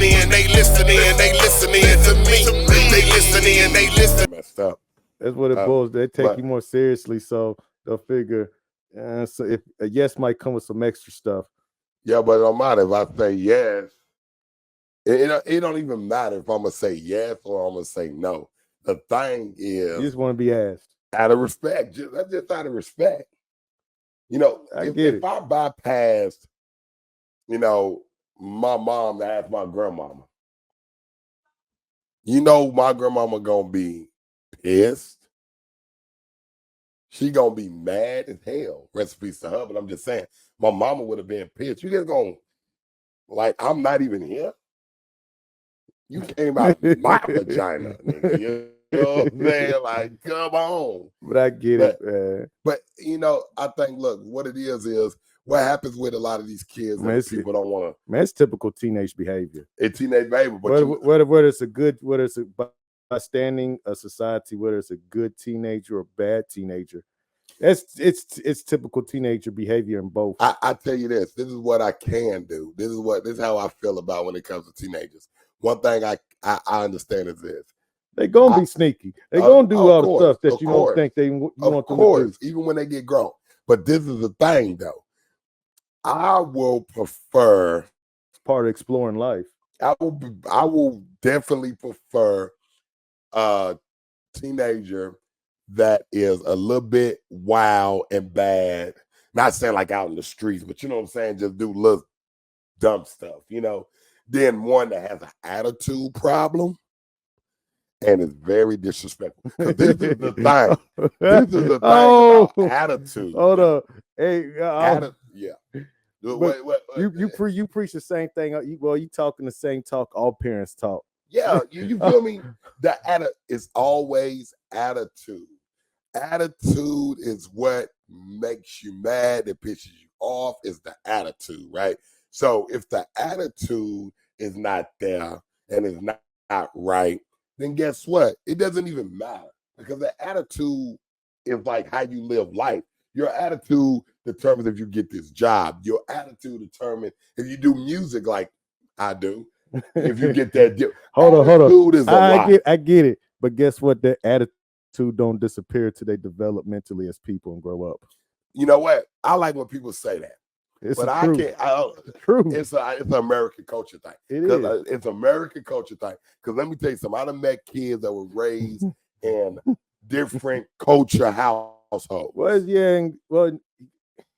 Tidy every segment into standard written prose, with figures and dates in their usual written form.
listening, they listening, they listening to me. They listening, they listening. Messed up. That's what it boils. They take but- you more seriously, so they'll figure. So if a yes might come with some extra stuff. Yeah, but it don't matter if I say yes. It don't even matter if I'm gonna say yes or I'm gonna say no. The thing is, You just want to be asked. out of respect. That's just out of respect. You know, if I bypassed, you know, my mom to ask my grandmama, you know, my grandmama gonna be pissed. She gonna be mad as hell. Rest in peace to her, but I'm just saying, my mama would have been pissed. You just gonna, like, I'm not even here. You came out my vagina, nigga. You know what I'm saying? Like, come on. But I get it, man. But, you know, I think, look, what it is what happens with a lot of these kids that people don't want to. Man, it's typical teenage behavior. It's teenage behavior. But whether it's a good, whether it's by standing a society, whether it's a good teenager or a bad teenager, it's typical teenager behavior in both. I tell you this is what I can do. This is how I feel about when it comes to teenagers. One thing I understand is this. They're gonna be sneaky. They're gonna do all the stuff that you don't think they want them to do. Even when they get grown. But this is the thing, though. I will prefer. It's part of exploring life. I will definitely prefer a teenager that is a little bit wild and bad. Not saying like out in the streets, but you know what I'm saying? Just do little dumb stuff, you know. Then one that has an attitude problem and is very disrespectful. This is the thing. This is the thing about attitude. Hold up. Hey, yeah. You preach the same thing. You talking the same talk all parents talk. Yeah, you feel me? It's always attitude. Attitude is what makes you mad, that pisses you off, is the attitude, right? So if the attitude is not there and is not right, then guess what? It doesn't even matter, because the attitude is like how you live life. Your attitude determines if you get this job. Your attitude determines if you do music like I do. If you get that deal. hold on. Is I get it. But guess what? That attitude don't disappear till they develop mentally as people and grow up. You know what? I like when people say that. It's true. It's an American culture thing. It is. It's American culture thing. Because let me tell you something. I done met kids that were raised in different culture households. Well,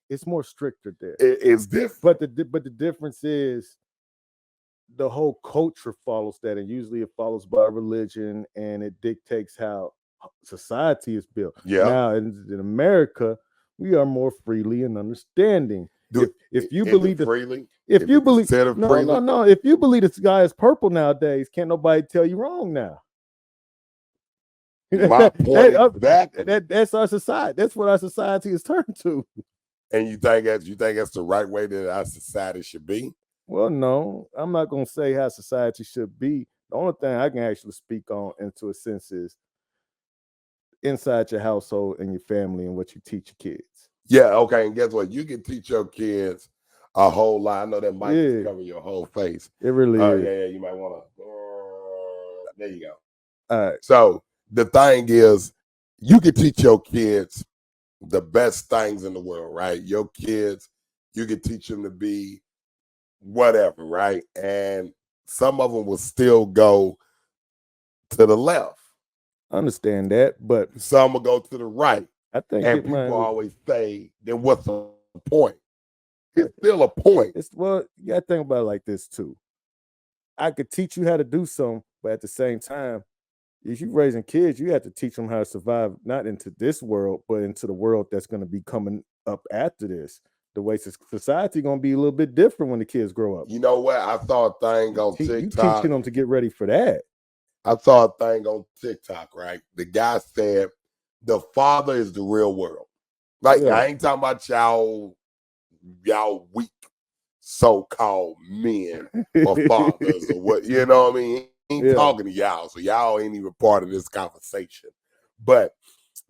it's more stricter there. It's different. But the difference is the whole culture follows that, and usually it follows by religion, and it dictates how society is built. Yeah. Now in America, we are more freely and understanding. If you believe the sky is purple nowadays, can't nobody tell you wrong now. My point that's our society. That's what our society has turned to. And you think that's the right way that our society should be? Well, no, I'm not gonna say how society should be. The only thing I can actually speak on, into a sense, is inside your household and your family and what you teach your kids. Yeah, okay. And guess what? You can teach your kids a whole lot. I know that mic is covering your whole face. It really is. Yeah, you might want to. There you go. All right. So the thing is, you can teach your kids the best things in the world, right? Your kids, you can teach them to be whatever, right? And some of them will still go to the left. I understand that, but some will go to the right. I think, and people always say, then what's the point? It's still a point. You gotta think about it like this too. I could teach you how to do something, but at the same time, if you're raising kids, you have to teach them how to survive, not into this world, but into the world that's going to be coming up after this. The way society going to be a little bit different when the kids grow up. You know what? I saw a thing on TikTok. You teaching them to get ready for that. I saw a thing on TikTok, right? The guy said, the father is the real world. Like, I ain't talking about y'all weak so-called men or fathers or what, you know what I mean? He ain't talking to y'all, so y'all ain't even part of this conversation. But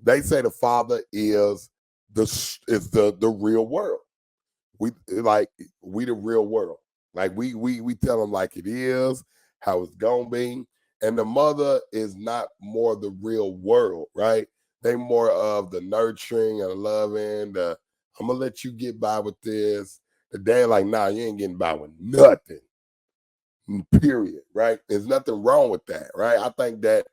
they say the father is the real world. We the real world. Like we tell them like it is, how it's gonna be. And the mother is not more the real world, right? They more of the nurturing and the loving, the I'm gonna let you get by with this. The dad like, nah, you ain't getting by with nothing. Period. Right? There's nothing wrong with that, right? I think that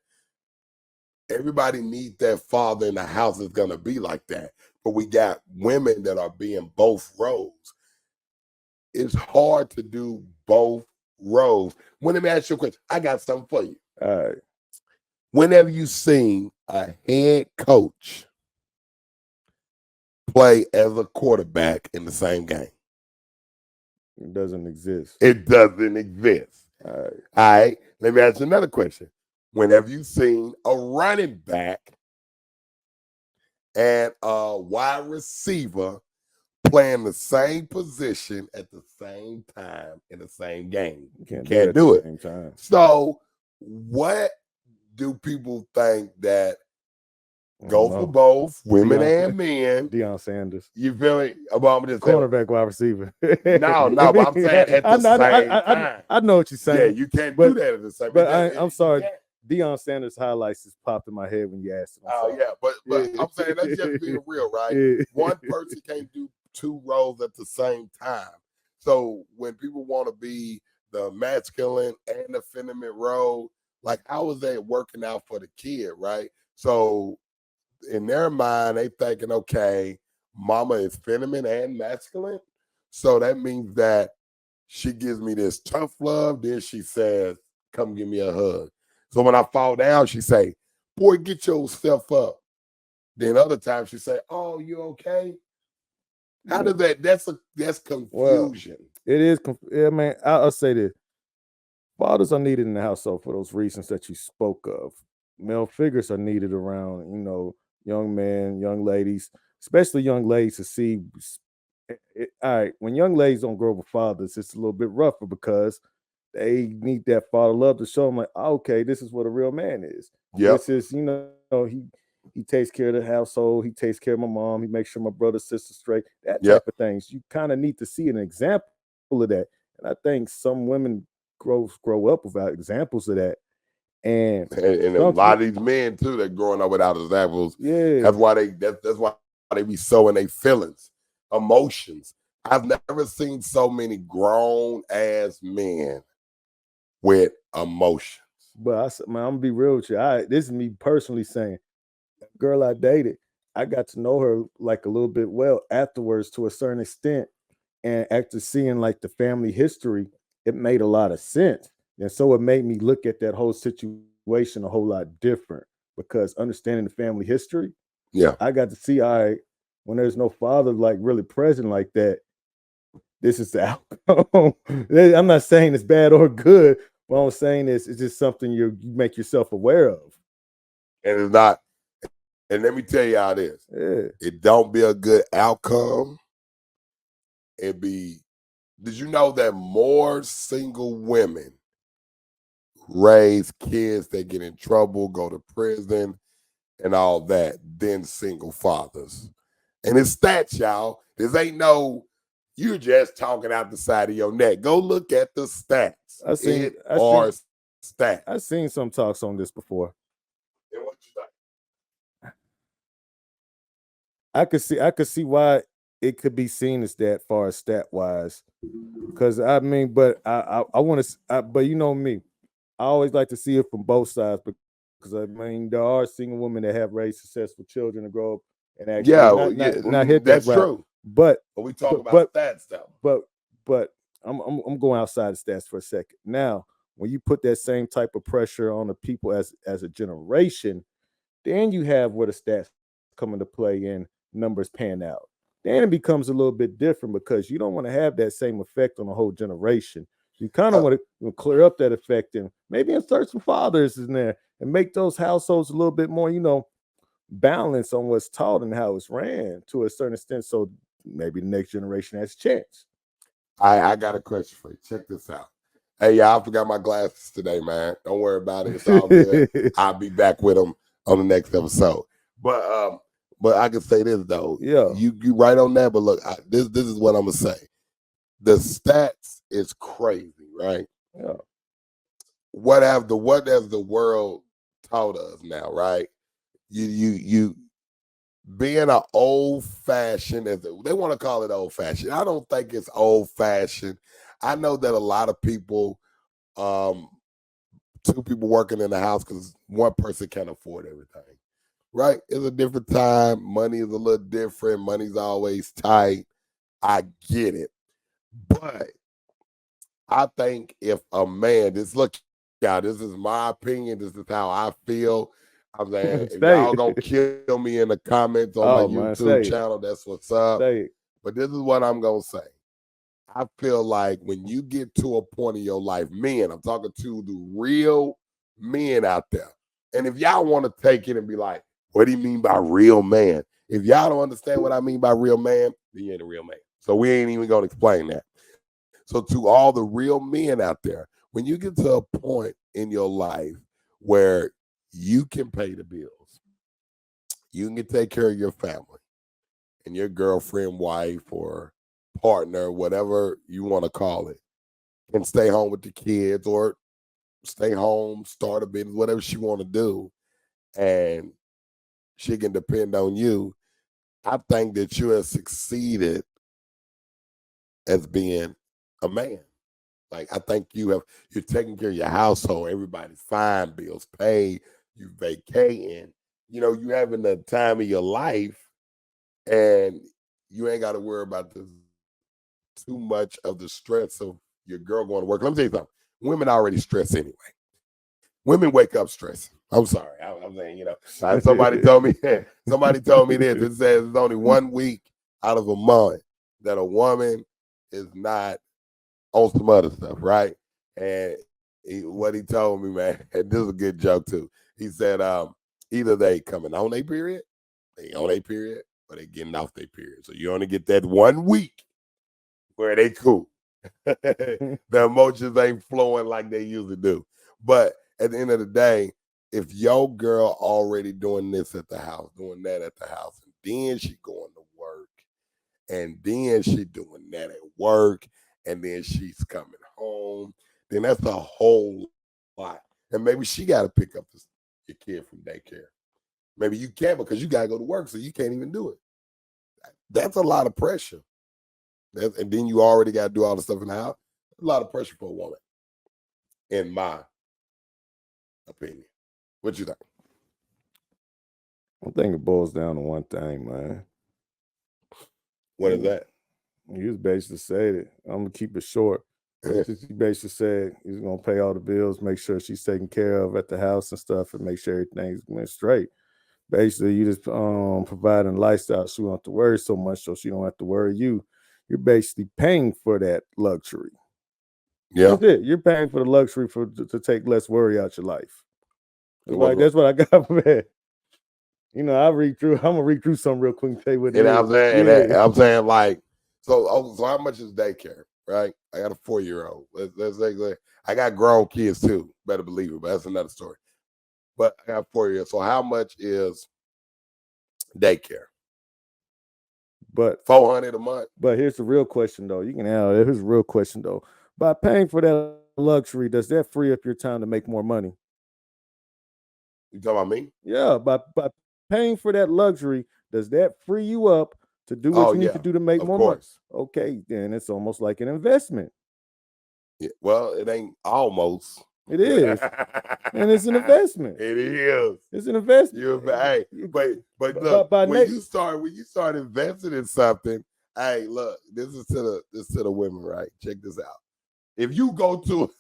everybody needs that father in the house is gonna be like that. But we got women that are being both roles. It's hard to do both roles. When let me ask you a question. I got something for you. All right. Whenever you seen a head coach play as a quarterback in the same game, It doesn't exist. it doesn't exist. All right. All right. Let me ask you another question. Whenever you seen a running back and a wide receiver playing the same position at the same time in the same game, You can't do it it. at the same time. So, what do people think that go for both women and men? Deion Sanders. You feel me? About just Cornerback, wide receiver. No, but I'm saying at the same time. I know what you're saying. Yeah, you can't do that at the same time. But I'm sorry. Deion Sanders highlights just popped in my head when you asked him. Yeah, but I'm saying that's just being real, right? Yeah. One person can't do two roles at the same time. So when people want to be the masculine and the feminine role, like how is that working out for the kid, right? So in their mind, they thinking, okay, mama is feminine and masculine. So that means that she gives me this tough love. Then she says, come give me a hug. So when I fall down, she say, boy, get yourself up. Then other times she say, oh, you okay? How does that, that's confusion. Well, it is. I mean, I'll say this. Fathers are needed in the household for those reasons that you spoke of. Male figures are needed around, young men, young ladies, especially young ladies to see. All right, when young ladies don't grow up with fathers, it's a little bit rougher because they need that father love to show them like, okay, this is what a real man is. Yep. This is, he takes care of the household, he takes care of my mom, he makes sure my brother, sister straight, that type of things. You kind of need to see an example of that. And I think some women grow up without examples of that. And a lot of these men too, they're growing up without examples. Yeah. That's why they be so in their feelings, emotions. I've never seen so many grown ass men with emotions. But I'm gonna be real with you. This is me personally saying, girl I dated, I got to know her like a little bit well afterwards to a certain extent. And after seeing like the family history, it made a lot of sense. And so it made me look at that whole situation a whole lot different because understanding the family history, I got to see, all right, when there's no father like really present like that, this is the outcome. I'm not saying it's bad or good. What I'm saying is it's just something you make yourself aware of. And it's not, and let me tell you how it is. Yeah. It don't be a good outcome. It be, did you know that more single women raise kids that get in trouble, go to prison, and all that than single fathers? And it's stats, y'all. This ain't no, you're just talking out the side of your neck. Go look at the stats. Stats. I've seen some talks on this before. And what you think? I could see why it could be seen as that far as stat wise. Because I mean, but I want to, but you know me, I always like to see it from both sides because I mean there are single women that have raised successful children to grow up and actually not hit that's that route. true. But we talk about stats though. But I'm going outside the stats for a second. Now, when you put that same type of pressure on the people as a generation, then you have where the stats come into play and numbers pan out. Then it becomes a little bit different because you don't want to have that same effect on the whole generation. You kind of want to clear up that effect and maybe insert some fathers in there and make those households a little bit more, balanced on what's taught and how it's ran to a certain extent. So maybe the next generation has a chance. I got a question for you. Check this out. Hey, y'all, I forgot my glasses today, man. Don't worry about it. It's all good. I'll be back with them on the next episode. But I can say this though. Yeah, you right on that. But look, this is what I'm gonna say. The stats is crazy, right? Yeah. What has the world taught us now, right? You being an old fashioned, as they want to call it old fashioned. I don't think it's old fashioned. I know that a lot of people, um, two people working in the house because one person can't afford everything. Right? It's a different time. Money is a little different. Money's always tight. I get it. But I think if a man, this is my opinion, this is how I feel. I'm saying if Say y'all gonna it. kill me in the comments on my Oh man, YouTube say it. channel, that's what's up. Say it. But this is what I'm gonna say. I feel like when you get to a point in your life, men, I'm talking to the real men out there. And if y'all want to take it and be like, what do you mean by real man? If y'all don't understand what I mean by real man, then you ain't a real man. So we ain't even gonna explain that. So to all the real men out there, when you get to a point in your life where you can pay the bills, you can take care of your family and your girlfriend, wife, or partner, whatever you want to call it, can stay home with the kids or stay home, start a business, whatever she want to do, and she can depend on you. I think that you have succeeded as being a man. Like I think you're taking care of your household. Everybody's fine, bills paid, you vacating. You having the time of your life, and you ain't got to worry about too much of the stress of your girl going to work. Let me tell you something. Women already stress anyway. Women wake up stressing. I'm sorry. I'm saying, somebody told me somebody told me this. It says it's only 1 week out of a month that a woman is not on some other stuff, right? And what he told me, man, and this is a good joke too. He said, either they coming on their period, they on their period, or they getting off their period. So you only get that 1 week where they cool. The emotions ain't flowing like they usually do. But at the end of the day, if your girl already doing this at the house, doing that at the house, and then she going to work, and then she doing that at work, and then she's coming home, then that's a whole lot. And maybe she got to pick up your kid from daycare. Maybe you can't because you got to go to work, so you can't even do it. That's a lot of pressure. And then you already got to do all the stuff in the house. A lot of pressure for a woman, in my opinion. What you think? I think it boils down to one thing, man. What is that? He was basically said it. I'm gonna keep it short. He basically said he's gonna pay all the bills, make sure she's taken care of at the house and stuff, and make sure everything's went straight. Basically, you just providing lifestyle. She don't have to worry so much, so she don't have to worry you. You're basically paying for that luxury. Yeah. That's it. You're paying for the luxury to take less worry out your life. That's what I got for that. I read through. I'm gonna read through something real quick and tell you what it is. I'm saying, Yeah. I'm saying like, so how much is daycare? Right? I got a 4-year-old. Let's say I got grown kids too. Better believe it, but that's another story. But I got 4 years. So how much is daycare? But $400 a month. But here's the real question, though. You can answer. Here's the real question, though. By paying for that luxury, does that free up your time to make more money? You talking about me? Yeah. By paying for that luxury, does that free you up to do what Oh you need yeah, to do to make of more money? course. Okay, then it's almost like an investment. Yeah, well, it ain't almost. It is, and it's an investment. It is. It's an investment. Hey, but look, by when you start investing in something, hey, look, this is to the women, right? Check this out. If you go to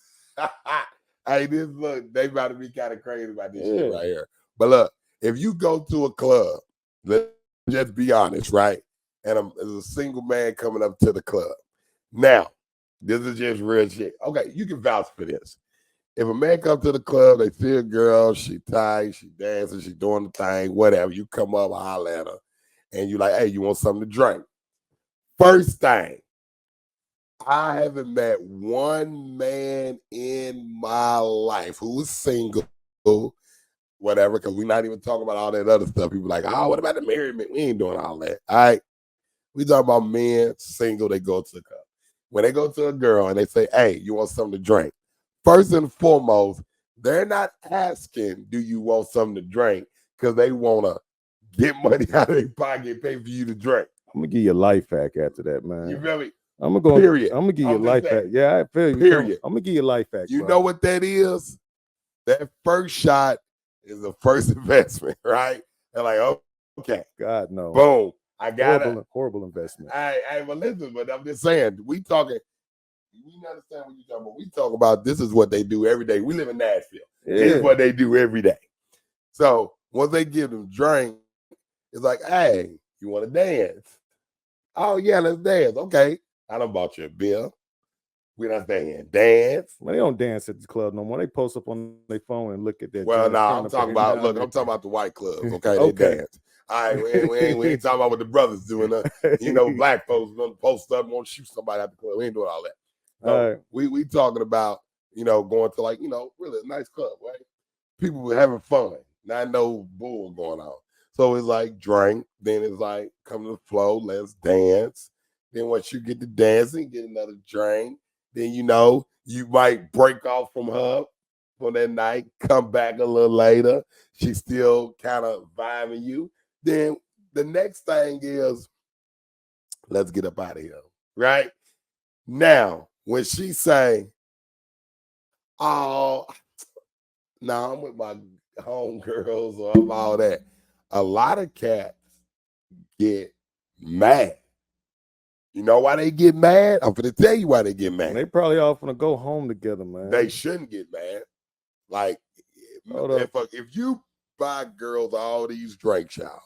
hey, they about to be kind of crazy about this shit right here. But look, if you go to a club, let's just be honest, right? And there's a single man coming up to the club. Now, this is just real shit. Okay, you can vouch for this. If a man comes to the club, they see a girl, she tight, she dancing, she doing the thing, whatever. You come up, holler at her, and you like, hey, you want something to drink? First thing, I haven't met one man in my life who is single, whatever, because we're not even talking about all that other stuff. People like, oh, what about the married men? We ain't doing all that. All right. We talking about men single, they go to the club. when they go to a girl and they say, "Hey, you want something to drink?" First and foremost, they're not asking, "Do you want something to drink?" Because they want to get money out of their pocket, pay for you to drink. I'm gonna give you a life hack after that, man. You feel me? I'm gonna Period. I'm gonna give you a I'm just life hack. saying. Yeah, I feel you. Period. I'm gonna give you a life hack. You bro. know what that is? That first shot is the first investment, right? They're like, okay, God no. boom, I got it. Horrible investment. But listen, but I'm just saying, we talking. You understand what you're talking about? We talk about this is what they do every day. We live in Nashville. Yeah. This is what they do every day. So once they give them drink, it's like, hey, you want to dance? Oh yeah, let's dance. Okay, I done bought you a beer. We not saying dance. Well, they don't dance at the club no more. They post up on their phone and look at that. Well, no, I'm talking about. Look, I'm talking about the white clubs. Okay, Okay. They dance. All right, we ain't talking about what the brothers doing. Black folks gonna post up, want to shoot somebody at the club. We ain't doing all that. So we talking about, going to really a nice club, right? People were having fun, not no bull going on. So it's like drink, then it's like come to the flow, let's dance. Then once you get to dancing, get another drink. Then you might break off from her for that night, come back a little later. She's still kind of vibing you. Then the next thing is, let's get up out of here, right? Now, when she say, "Oh, no, I'm with my homegirls," or I'm all that, a lot of cats get mad. You know why they get mad? I'm going to tell you why they get mad. They probably all going to go home together, man. They shouldn't get mad. Like, if you buy girls all these drinks, y'all,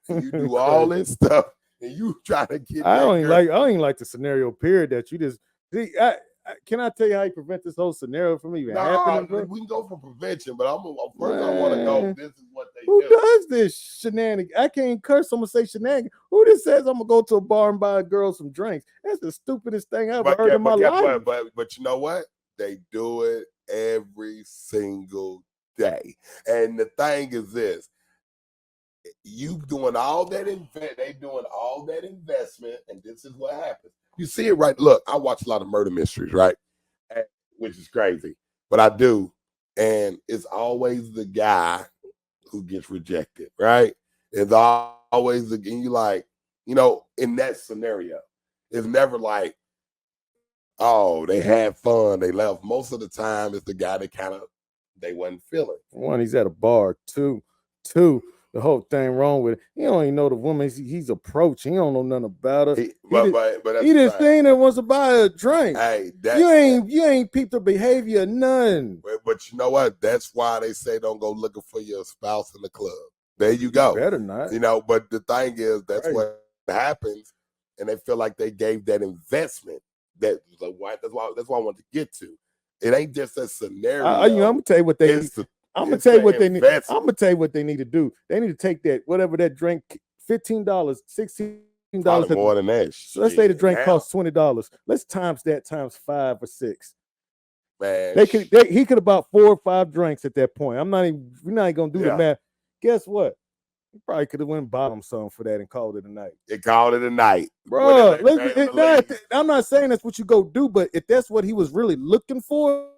and you do all this stuff, and you try to get I don't even like the scenario, period, that you just see. Can I tell you how you prevent this whole scenario from even happening? Bro? We can go for prevention, but first I want to go. This is what they Who do. does this shenanigan? I can't curse. I'm gonna say shenanigan. Who just says I'm gonna go to a bar and buy a girl some drinks? That's the stupidest thing I ever heard in my life. But you know what? They do it every single day. And the thing is this: you doing all that they doing all that investment, and this is what happens. You see it, right? Look, I watch a lot of murder mysteries, right? Which is crazy, but I do. And it's always the guy who gets rejected, right? It's always and you like, in that scenario, it's never like, oh, they had fun, they left. Most of the time, it's the guy that they wasn't feeling. One, he's at a bar. Two, the whole thing wrong with it. He don't even know the woman he's approaching. He don't know nothing about her. He just seen her wants to buy a drink. Hey, you ain't peeped her behavior, none. But you know what? That's why they say don't go looking for your spouse in the club. There you go. You better not. But the thing is, that's right. What happens, and they feel like they gave that investment. That's why I wanted to get to. It ain't just a scenario. I'm gonna tell you what they. I'm gonna tell you what they need. I'm gonna tell you what they need to do. They need to take that whatever that drink, $15, $16. More than that. So let's say the drink costs $20. Let's times that times 5 or 6. Man, he could have bought 4 or 5 drinks at that point. We're not even gonna do the math. Guess what? He probably could have went and bought him something for that and called it a night. It called it a night, bro. I'm not saying that's what you go do, but if that's what he was really looking for.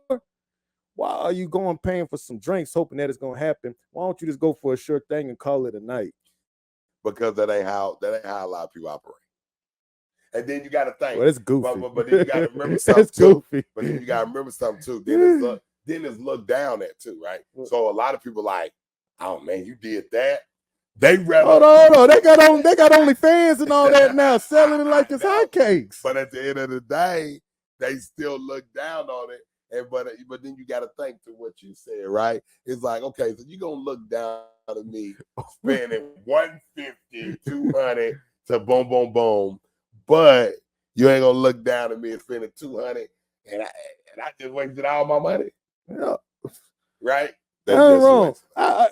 Why are you going paying for some drinks, hoping that it's gonna happen? Why don't you just go for a sure thing and call it a night? Because that ain't how a lot of people operate. And then you got to think. Well, it's goofy. But then you got to remember something too. But then you got to remember something too. Then it's looked down at too, right? So a lot of people like, oh man, you did that. They rather hold on. They got OnlyFans and all that now, selling it like it's hotcakes. But at the end of the day, they still look down on it. But then you got to think to what you said, right? It's like, okay, so you're going to look down at me spending $150, $200 to boom, boom, boom. But you ain't going to look down at me and spending $200 and I just wasted all my money. Yeah. Right? That's wrong. I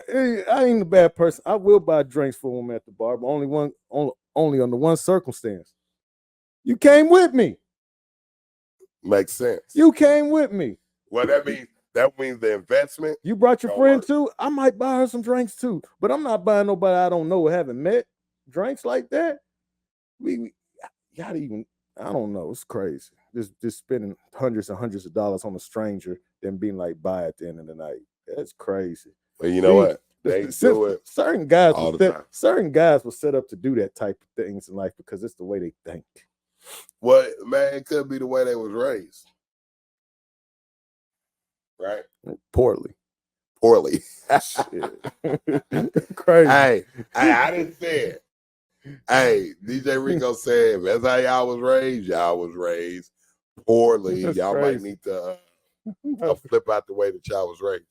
ain't a bad person. I will buy drinks for them at the bar, but only under one circumstance. You came with me. Makes sense. You came with me. Well, that means the investment. You brought your friend too. I might buy her some drinks too, but I'm not buying nobody I don't know or haven't met. Drinks like that, we gotta even. I don't know. It's crazy. just spending hundreds and hundreds of dollars on a stranger than being like bye at the end of the night. That's crazy. Well, you know what? They do it Certain guys all will the time. certain guys will set up to do that type of things in life because it's the way they think. Well, man, it could be the way they was raised. Right? Poorly. Crazy. Hey, I didn't say it. Hey, DJ Rico said, if that's how y'all was raised poorly. That's y'all crazy. might need to flip out the way that y'all was raised.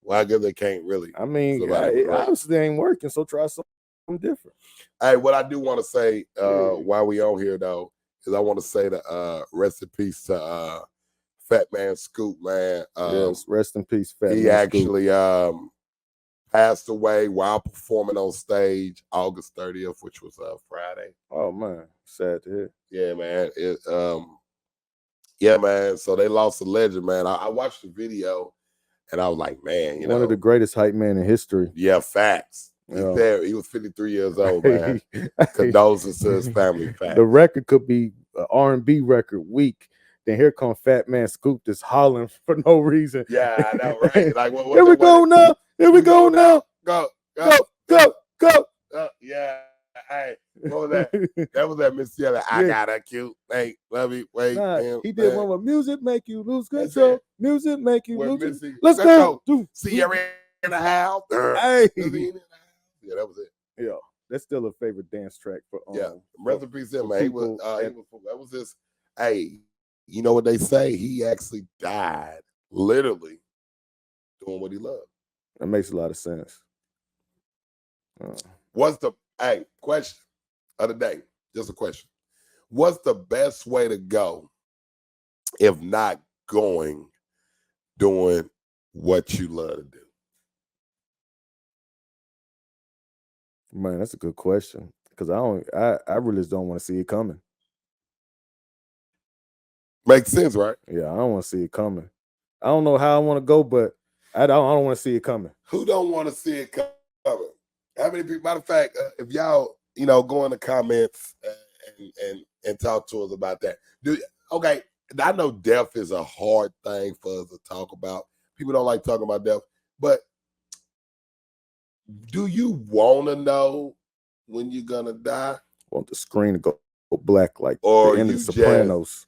Well, I guess they can't really. I mean, it obviously ain't working, so try something different. Hey, what I do want to say while we on here, though, is I want to say the rest in peace to Fat Man Scoop, man. Yes, rest in peace, Fat Man He actually passed away while performing on stage August 30th, which was Friday. Oh man, sad to hear. Yeah, man. Yeah, man. So they lost a legend, man. I watched the video and I was like, man, one of the greatest hype men in history. Yeah, facts. He was 53 years old, man. Condolences to his family. Facts. The record could be an R&B record, weak. Then here come Fat Man Scoop just hollering for no reason. Yeah, I know, right? Like, here we go now. Here we go now. Go. Yeah. Hey, what was that? That was that Miss Yellow. I got a cute. Hey, love you. Wait. He did one with music make you lose control. Music make you lose. Let's go. See you in the house. Hey. Yeah, that was it. Yeah, that's still a favorite dance track for. Rest in peace, him, man. That was his. Hey, you know what they say? He actually died literally doing what he loved. That makes a lot of sense. What's the question of the day? Just a question. What's the best way to go if not doing what you love to do? Man, that's a good question because I really just don't want to see it coming. Makes sense, right? Yeah, I don't want to see it coming. I don't know how I want to go, but I don't want to see it coming. Who don't want to see it coming? How many people? Matter of fact, if y'all go in the comments and talk to us about that. Okay, I know death is a hard thing for us to talk about. People don't like talking about death, but do you want to know when you're gonna die? I want the screen to go black like the end of The Sopranos.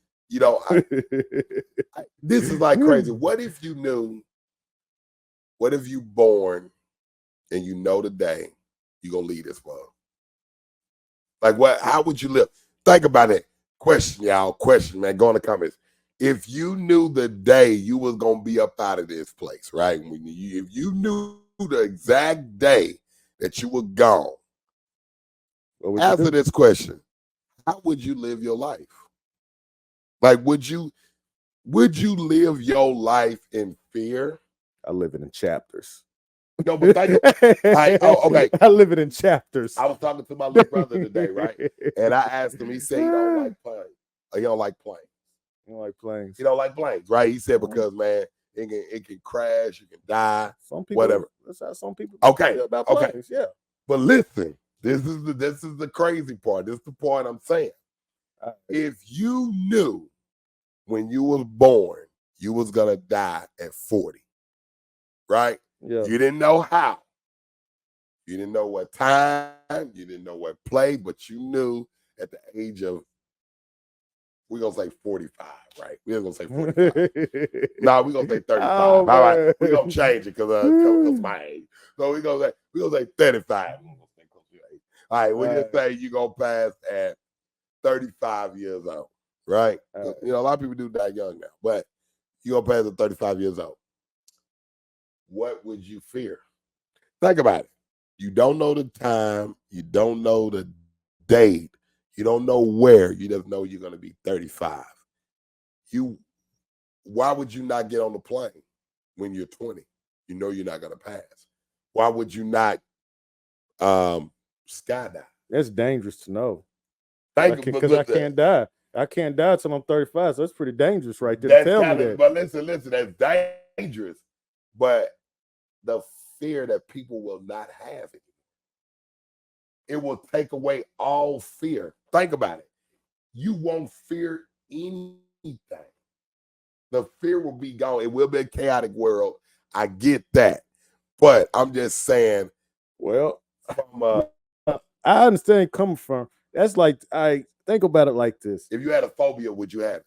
This is like crazy. What if you knew? What if you born and you know the day you're gonna leave this world? Like what? How would you live? Think about it. Question, y'all. Question, man. Go in the comments. If you knew the day you was gonna be up out of this place, right? If you knew the exact day that you were gone, answer this question: how would you live your life? Like, would you live your life in fear? I live it in chapters. No, but okay. I live it in chapters. I was talking to my little brother today, right? And I asked him. He said he don't like planes. He don't like planes. You don't like planes. He don't like planes, right? He said because man, it can crash, you can die, some people, whatever. That's how some people feel about planes. Yeah. But listen, this is the crazy part. This is the part I'm saying. If you knew when you was born you was gonna die at 40, right? Yeah. You didn't know how. You didn't know what time. You didn't know what place, but you knew at the age of, we're going to say 45, right? We're going to say 45. No, we're going to say 35. All right, we're going to change it because my age. So we're going to say 35. All right, we're going to say you're going to pass at 35 years old, right? A lot of people do die young now, but you're going to pass at 35 years old. What would you fear? Think about it. You don't know the time. You don't know the date. You don't know where. You just know you're going to be 35. Why would you not get on the plane when you're 20? You know you're not going to pass. Why would you not skydive? That's dangerous to know. Because I can't die. I can't die till I'm 35. So that's pretty dangerous right there. Tell me that. But listen, that's dangerous. But the fear that people will not have it. It will take away all fear. Think about it. You won't fear anything The fear will be gone. It will be a chaotic world. I get that. But I'm just saying, Well, from I understand coming from. That's like I think about it like this. if you had a phobia, would you have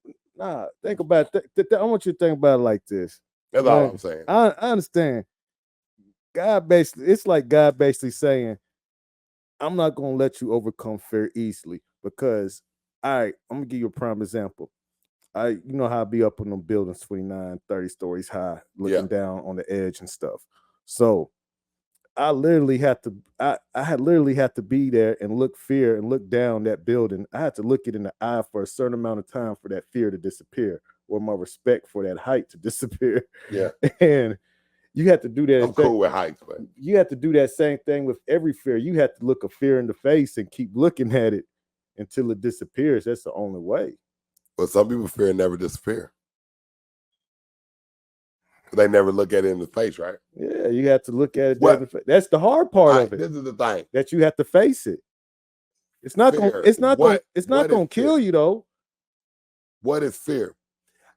it? Nah, think about I want you to think about it like this. That's all I'm saying. I understand. God basically, it's like God basically saying, I'm not gonna let you overcome fear easily because all right, I'm gonna give you a prime example. You know how I be up on them buildings 29, 30 stories high, looking down on the edge and stuff. So I literally had to I had literally had to be there and look fear and look down that building. I had to look it in the eye for a certain amount of time for that fear to disappear or my respect for that height to disappear. Yeah. And you have to do that. I'm cool with heights, but you have to do that same thing with every fear. You have to look a fear in the face and keep looking at it until it disappears. That's the only way. But some people fear never disappear. They never look at it in the face, right? Yeah, you have to look at it. That's the hard part of it. This is the thing that you have to face it. It's not going. It's not going. It's not going to kill you though. What is fear?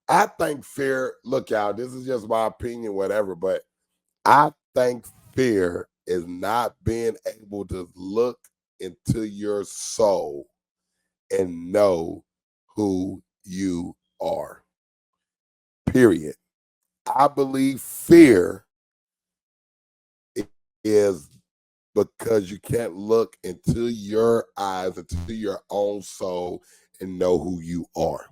I think fear. Look, y'all. This is just my opinion, whatever. But I think fear is not being able to look into your soul and know who you are. Period. I believe fear is because you can't look into your eyes, into your own soul, and know who you are.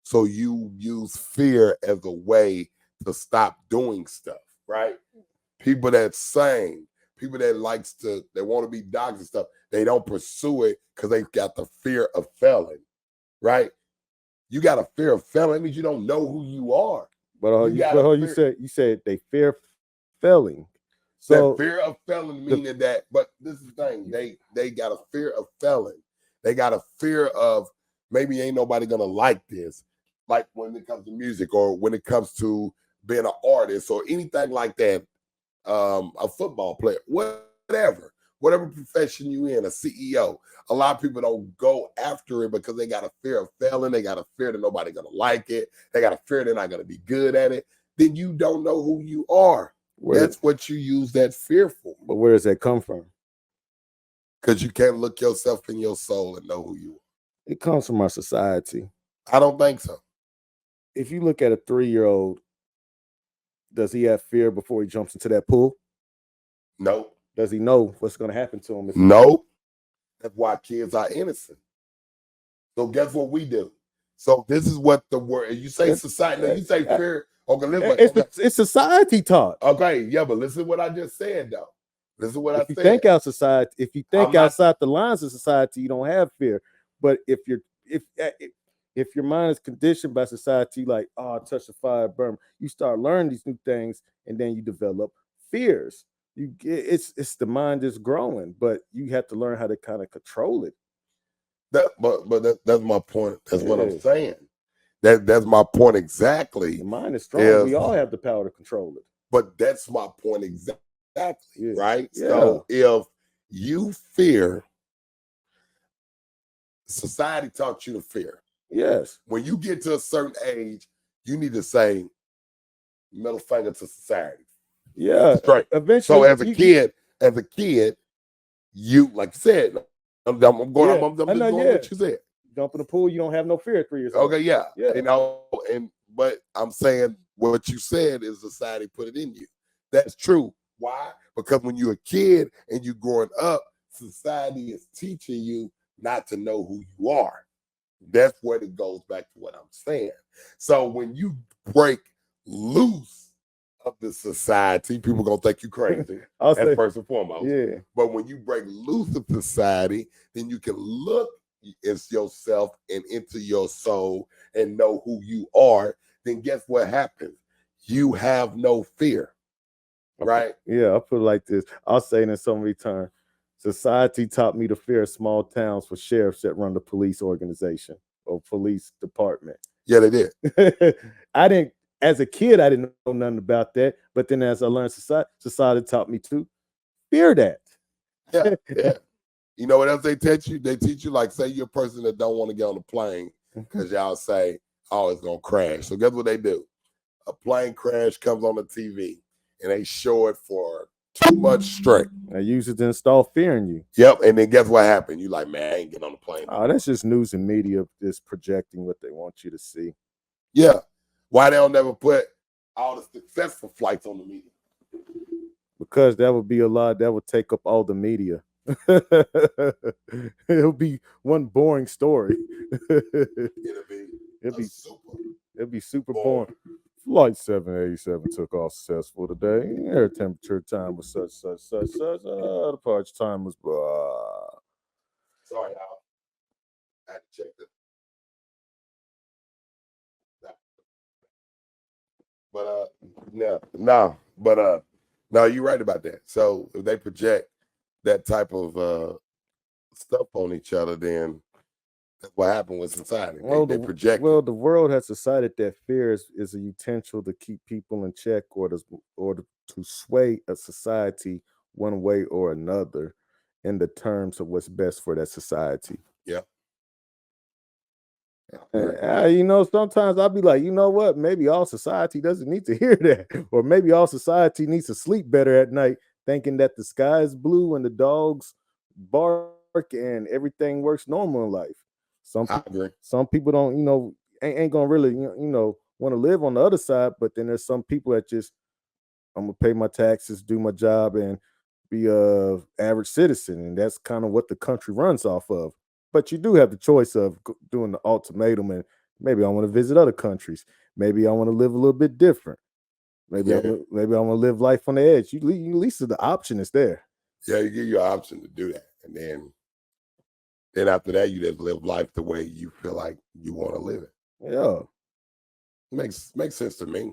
So you use fear as a way to stop doing stuff, right? People that sing, people that they want to be doctors and stuff, they don't pursue it because they've got the fear of failing, right? You got a fear of failing, means you don't know who you are. But you said they fear failing. So that fear of failing meaning that, but this is the thing, they got a fear of failing. They got a fear of maybe ain't nobody gonna like this, like when it comes to music or when it comes to being an artist or anything like that, a football player, whatever profession you in, a CEO. A lot of people don't go after it because they got a fear of failing. They got a fear that nobody gonna like it. They got a fear they're not gonna be good at it. Then you don't know who you are. That's what you use that fear for. But where does that come from? Because you can't look yourself in your soul and know who you are. It comes from our society. I don't think so. If you look at a 3-year-old, does he have fear before he jumps into that pool? No. Does he know what's going to happen to him? No. That's why kids are innocent. So guess what we do? So this is what the word, you say society, no, you say fear. Okay, listen. It's society taught. Okay, yeah, but listen to what I just said, though. Listen to what I said. If you think out society, if you think outside the lines of society, you don't have fear. But if your mind is conditioned by society, like, oh, touch the fire, burn, you start learning these new things, and then you develop fears. It's the mind is growing, but you have to learn how to kind of control it. That's my point. That's what I'm saying. That's my point exactly. The mind is strong. We all have the power to control it. But that's my point exactly, right? Yeah. So if you fear, society taught you to fear. Yes. When you get to a certain age, you need to say middle finger to society. Yeah. Straight. Eventually. So as a kid, you, like you said, I'm going what you said. Jump in the pool, you don't have no fear at 3 years old. Okay, yeah. You know, but I'm saying what you said is society put it in you. That's true. Why? Because when you're a kid and you're growing up, society is teaching you not to know who you are. That's where it goes back to what I'm saying. So when you break loose of the society, people are gonna think you crazy. That's first and foremost. Yeah. But when you break loose of society, then you can look into yourself and into your soul and know who you are. Then guess what happens? You have no fear. Right? Yeah, I'll put it like this. I'll say it in so many terms. Society taught me to fear small towns for sheriffs that run the police organization or police department. Yeah, they did. I didn't, as a kid, I didn't know nothing about that. But then as I learned society taught me to fear that. Yeah. You know what else they teach you? They teach you, like, say you're a person that don't want to get on the plane because y'all say, oh, it's gonna crash. So guess what they do? A plane crash comes on the TV and they show it for too much strength. They use it to install fear in you. Yep, and then guess what happened? You like, man, I ain't getting on the plane. Oh, that's just news and media just projecting what they want you to see. Yeah. Why they don't never put all the successful flights on the media? Because that would be a lot. That would take up all the media. It'll be one boring story. It'll be super boring. Flight 787 took off successful today. Air temperature time was such. Departure time was blah. Sorry, y'all. I had to check this. But no, you're right about that. So if they project that type of stuff on each other, then that's what happened with society. They project. Well, the world has decided that fear is a utensil to keep people in check or to sway a society one way or another in the terms of what's best for that society. Yeah. Sometimes I'll be like, you know what? Maybe all society doesn't need to hear that. Or maybe all society needs to sleep better at night, thinking that the sky is blue and the dogs bark and everything works normal in life. Some people don't, ain't gonna really, want to live on the other side. But then there's some people that just, I'm gonna pay my taxes, do my job, and be a average citizen, and that's kind of what the country runs off of. But you do have the choice of doing the ultimatum, and maybe I want to visit other countries. Maybe I want to live a little bit different. Maybe I want to live life on the edge. At least the option is there. Yeah, you give you an option to do that, and then after that, you just live life the way you feel like you want to live it. Yeah, makes sense to me.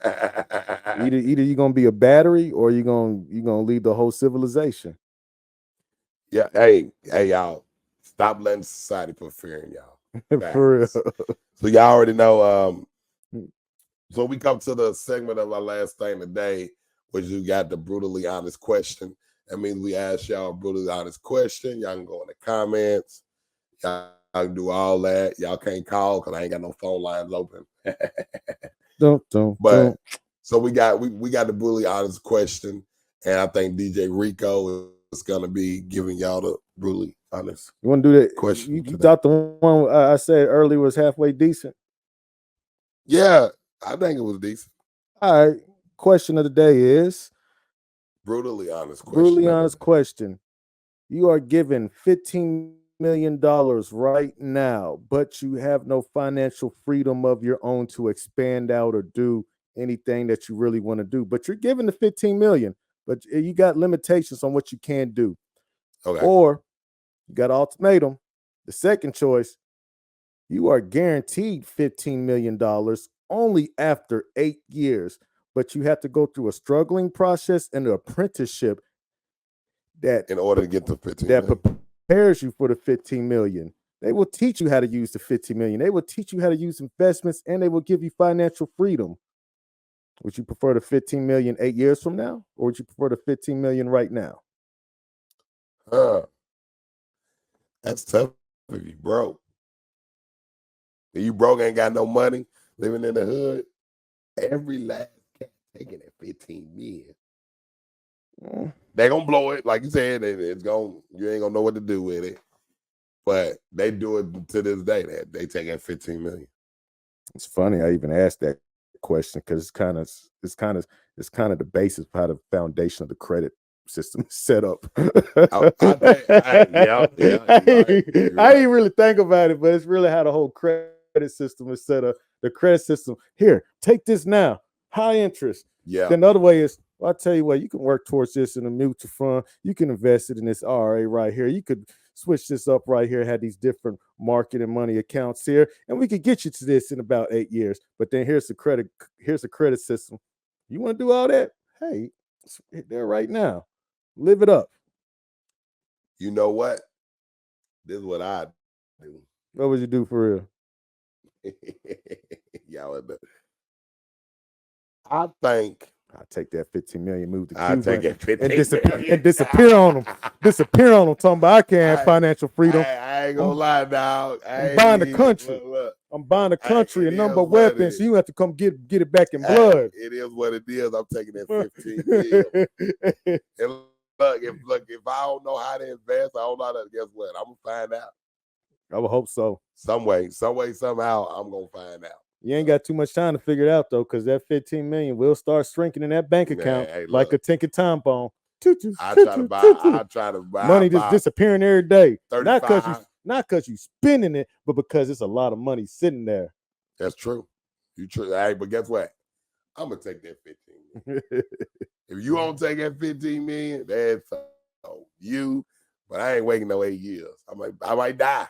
either you're gonna be a battery or you're gonna lead the whole civilization. Yeah, hey, y'all, stop letting society put fear in y'all. For real. So y'all already know. So we come to the segment of our last thing today, which you got the brutally honest question. That means we ask y'all a brutally honest question. Y'all can go in the comments. Y'all can do all that. Y'all can't call because I ain't got no phone lines open. So we got the brutally honest question, and I think DJ Rico is gonna be giving y'all the brutally honest. You want to do that question? You thought the one I said earlier was halfway decent? Yeah, I think it was decent. All right. Question of the day is brutally honest question. Brutally honest question. You are given $15 million right now, but you have no financial freedom of your own to expand out or do anything that you really want to do. But you're given the 15 million, but you got limitations on what you can do. Okay. Or you got an ultimatum. The second choice, you are guaranteed $15 million only after 8 years, but you have to go through a struggling process and an apprenticeship that in order to get the 15 that million. Prepares you for the 15 million. They will teach you how to use the 15 million. They will teach you how to use investments, and they will give you financial freedom. Would you prefer the 15 million 8 years from now, or would you prefer the 15 million right now? That's tough if you broke. If you broke, ain't got no money, living in the hood, every last cat taking that 15 million. They gonna blow it, like you said. It's you ain't gonna know what to do with it. But they do it to this day. That they take that 15 million. It's funny I even asked that question because it's kind of the basis of how the foundation of the credit system is set up. I didn't really think about it, but it's really how the whole credit system is set up. The credit system, here, take this now, high interest. Yeah. Then the other way is, well, I'll tell you what, you can work towards this in a mutual fund. You can invest it in this RA right here. You could switch this up right here, have these different market and money accounts here, and we could get you to this in about 8 years. But then here's the credit system. You want to do all that? Hey, it's there right now. Live it up. You know what? This is what I do. What would you do for real? Y'all, I think I take that 15 million, move to I Cuba, take it 15 and disappear on them. Disappear on them. Talking about I can't have financial freedom. I ain't gonna lie, dog. I'm buying the country. Look. I'm buying the country, a number of what it weapons. is. So you have to come get it back in blood. It is what it is. I'm taking that 15 million. And if I don't know how to invest, I don't know how to. Guess what? I'm gonna find out. I would hope so. Some way, somehow, I'm gonna find out. You ain't got too much time to figure it out though, because that 15 million will start shrinking in that bank account like a tinker time bomb. I try to buy money just disappearing every day. 35. Not because you spending it, but because it's a lot of money sitting there. That's true. You true. Hey, but guess what? I'm gonna take that 15 million. If you don't take that 15 million, that's you. But I ain't waiting no 8 years. I might die.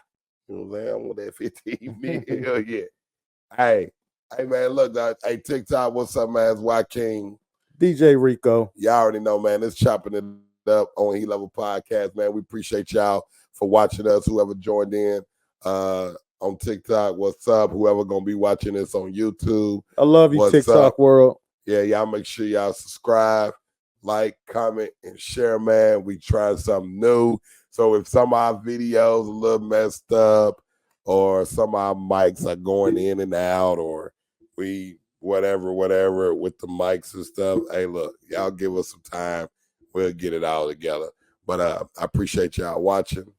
You know what I'm saying? I want that 15 million. Yeah. Hey, man, look, hey, TikTok, what's up, man? It's Wykeem DJ Rico. Y'all already know, man. It's chopping it up on E Level Podcast, man. We appreciate y'all for watching us. Whoever joined in on TikTok, what's up? Whoever gonna be watching this on YouTube, I love you, TikTok world. Yeah, y'all make sure y'all subscribe, like, comment, and share, man. We trying something new. So if some of our videos a little messed up, or some of our mics are going in and out, or we whatever with the mics and stuff, hey, look, y'all give us some time. We'll get it all together. But I appreciate y'all watching.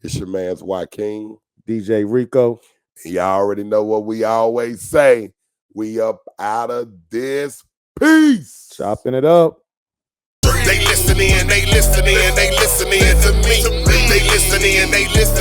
It's your man's Wykeem DJ Rico. Y'all already know what we always say. We up out of this. Peace. Chopping it up. They listening to me. They listening